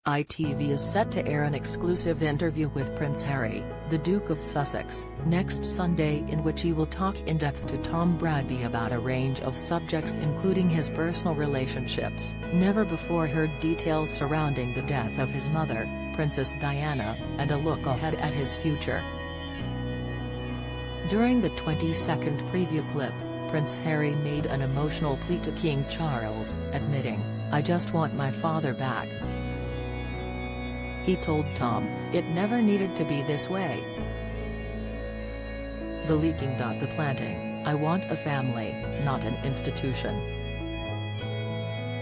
ITV is set to air an exclusive interview with Prince Harry, the Duke of Sussex, next Sunday, in which he will talk in depth to Tom Bradby about a range of subjects including his personal relationships, never-before-heard details surrounding the death of his mother, Princess Diana, and a look ahead at his future. During the 20-second preview clip, Prince Harry made an emotional plea to King Charles, admitting, "I just want my father back." He told Tom, "It never needed to be this way. The leaking, the planting. I want a family, not an institution.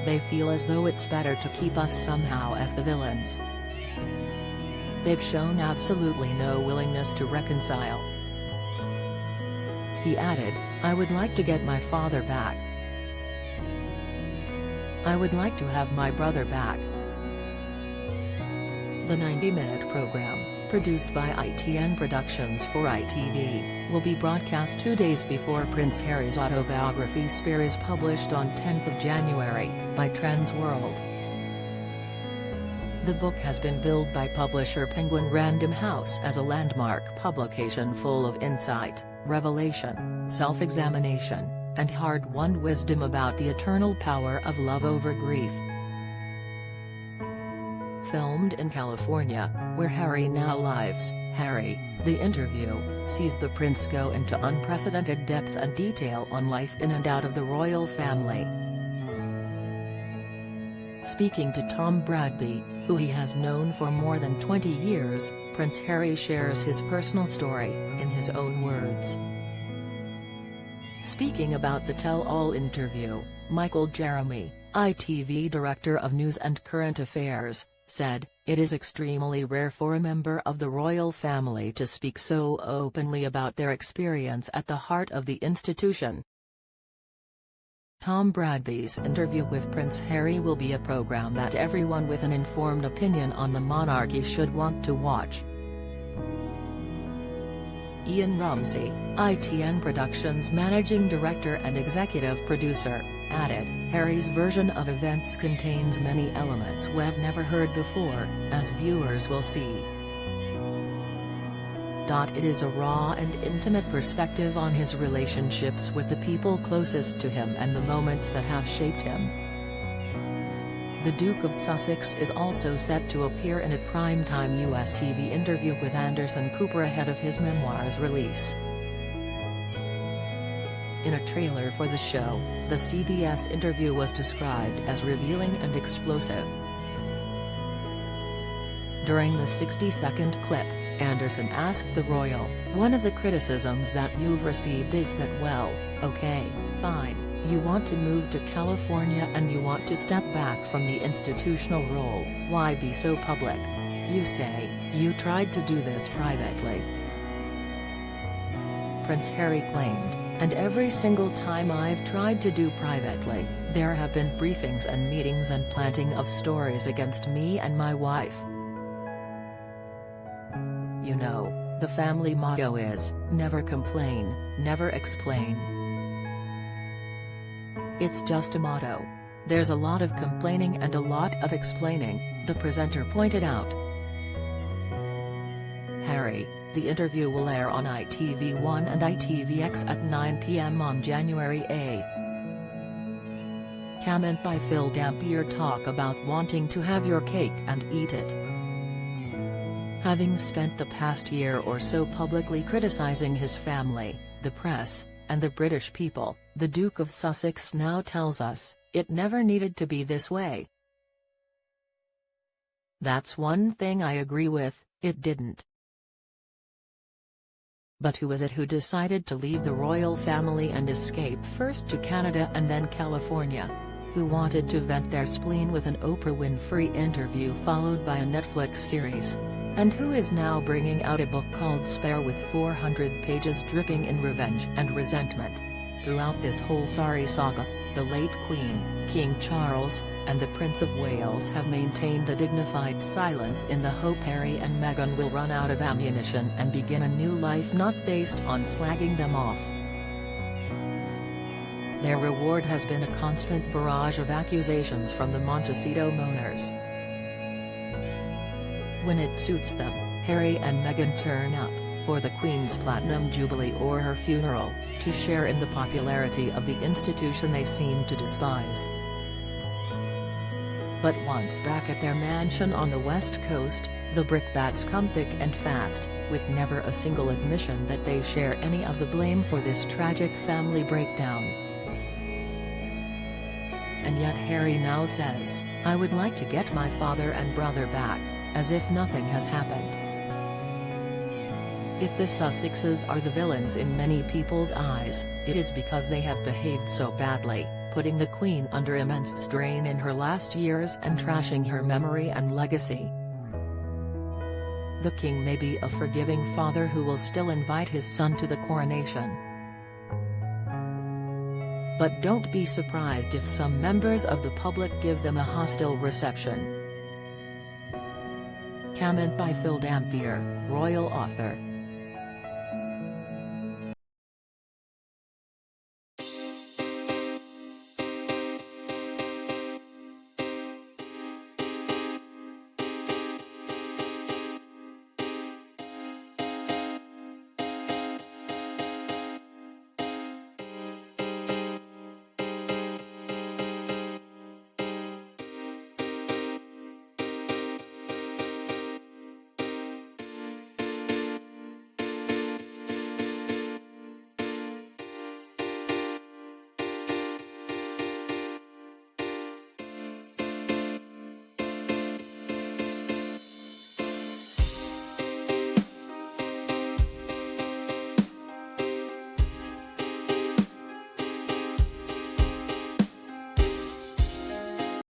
They feel as though it's better to keep us somehow as the villains. They've shown absolutely no willingness to reconcile." He added, "I would like to get my father back. I would like to have my brother back." The 90-minute program, produced by ITN Productions for ITV, will be broadcast 2 days before Prince Harry's autobiography Spare is published on 10th of January, by Trends World. The book has been billed by publisher Penguin Random House as a landmark publication full of insight, revelation, self-examination, and hard-won wisdom about the eternal power of love over grief. Filmed in California, where Harry now lives, Harry, the interview, sees the prince go into unprecedented depth and detail on life in and out of the royal family. Speaking to Tom Bradby, who he has known for more than 20 years, Prince Harry shares his personal story, in his own words. Speaking about the tell-all interview, Michael Jeremy, ITV Director of News and Current Affairs, said, "It is extremely rare for a member of the royal family to speak so openly about their experience at the heart of the institution." Tom Bradby's interview with Prince Harry will be a program that everyone with an informed opinion on the monarchy should want to watch. Ian Rumsey, ITN Productions Managing Director and Executive Producer, added, "Harry's version of events contains many elements we've never heard before, as viewers will see. It is a raw and intimate perspective on his relationships with the people closest to him and the moments that have shaped him." The Duke of Sussex is also set to appear in a primetime US TV interview with Anderson Cooper ahead of his memoir's release. In a trailer for the show, the CBS interview was described as revealing and explosive. During the 60-second clip, Anderson asked the royal, "One of the criticisms that you've received is that, well, okay, fine, you want to move to California and you want to step back from the institutional role, why be so public? You say, you tried to do this privately." Prince Harry claimed, "And every single time I've tried to do privately, there have been briefings and meetings and planting of stories against me and my wife. You know, the family motto is, never complain, never explain. It's just a motto. There's a lot of complaining and a lot of explaining," the presenter pointed out. Harry, the interview will air on ITV1 and ITVX at 9 p.m. on January 8. Comment by Phil Dampier. Talk about wanting to have your cake and eat it. Having spent the past year or so publicly criticizing his family, the press, and the British people, the Duke of Sussex now tells us, "It never needed to be this way. That's one thing I agree with, it didn't. But who is it who decided to leave the royal family and escape first to Canada and then California? Who wanted to vent their spleen with an Oprah Winfrey interview followed by a Netflix series? And who is now bringing out a book called Spare with 400 pages dripping in revenge and resentment?" Throughout this whole sorry saga, the late Queen, King Charles, and the Prince of Wales have maintained a dignified silence in the hope Harry and Meghan will run out of ammunition and begin a new life not based on slagging them off. Their reward has been a constant barrage of accusations from the Montecito mourners. When it suits them, Harry and Meghan turn up, for the Queen's Platinum Jubilee or her funeral, to share in the popularity of the institution they seem to despise. But once back at their mansion on the West Coast, the brickbats come thick and fast, with never a single admission that they share any of the blame for this tragic family breakdown. And yet Harry now says, "I would like to get my father and brother back," as if nothing has happened. If the Sussexes are the villains in many people's eyes, it is because they have behaved so badly, putting the Queen under immense strain in her last years and trashing her memory and legacy. The King may be a forgiving father who will still invite his son to the coronation. But don't be surprised if some members of the public give them a hostile reception. Comment by Phil Dampier, royal author.